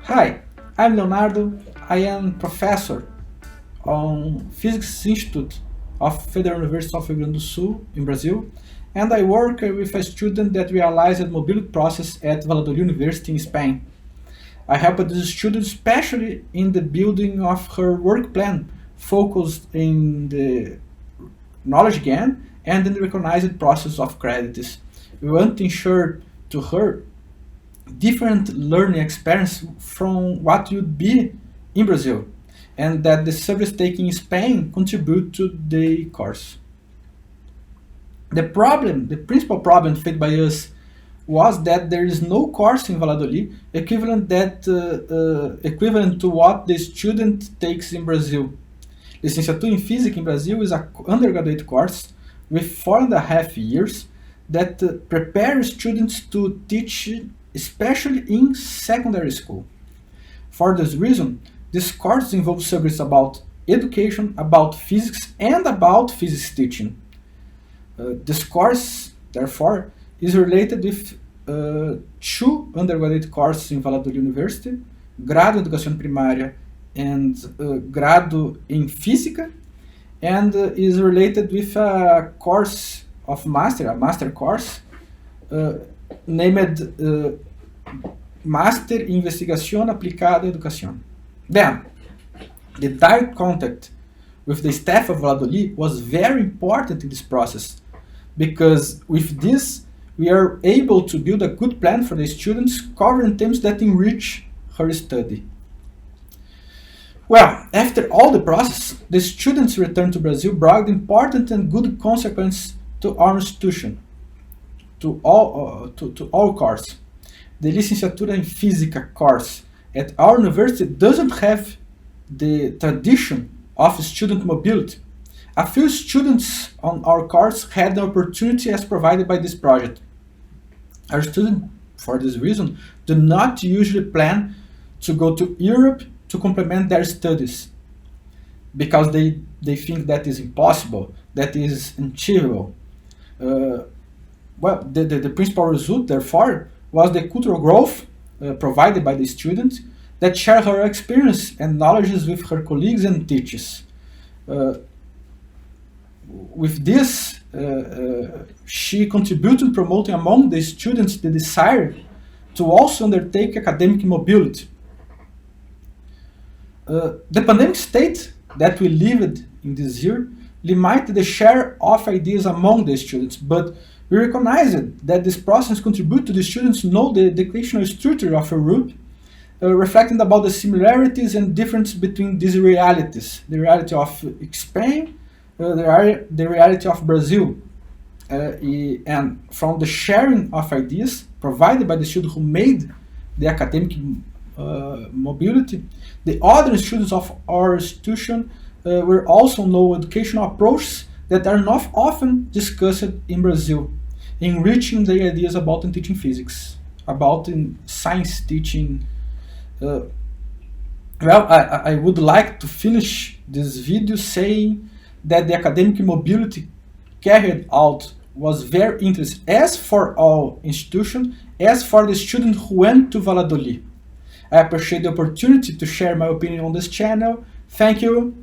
Hi, I'm Leonardo. I am professor on Physics Institute of Federal University of Rio Grande do Sul in Brazil, and I work with a student that realized the mobility process at Valladolid University in Spain. I helped this student especially in the building of her work plan, focused in the knowledge gain and in the recognized process of credits. We want to ensure to her different learning experience from what would be in Brazil, and that the service taken in Spain contribute to the course. The principal problem faced by us was that there is no course in Valladolid equivalent to what the student takes in Brazil. Licenciatura em Física in Brazil is an undergraduate course with 4.5 years that prepares students to teach, especially in secondary school. For this reason, this course involves subjects about education, about physics, and about physics teaching. This course, therefore, is related with two undergraduate courses in Valladolid University, Grado em Educação Primária and Grado em Física, and is related with a course of master, a master course, named Master em Investigação Aplicada à Educação. Then, the direct contact with the staff of Valladolid was very important in this process, because with this, we are able to build a good plan for the students covering themes that enrich her study. Well, after all the process, the students' return to Brazil brought important and good consequences to our institution, to all course. The Licenciatura em Física course at our university doesn't have the tradition of student mobility. A few students on our course had the opportunity as provided by this project. Our students, for this reason, do not usually plan to go to Europe to complement their studies, because they think that is impossible, that is unachievable. The principal result, therefore, was the cultural growth provided by the student that share her experience and knowledge with her colleagues and teachers. With this, she contributed to promoting among the students the desire to also undertake academic mobility. The pandemic state that we lived in this year limited the share of ideas among the students, but we recognized that this process contributed to the students know the educational structure of Europe, reflecting about the similarities and differences between these realities, the reality of Spain, the reality of Brazil. And from the sharing of ideas provided by the students who made the academic mobility, the other students of our institution will also know educational approaches that are not often discussed in Brazil, enriching the ideas about in teaching physics, about in science teaching. I would like to finish this video saying that the academic mobility carried out was very interesting, as for all institutions, as for the student who went to Valladolid. I appreciate the opportunity to share my opinion on this channel. Thank you.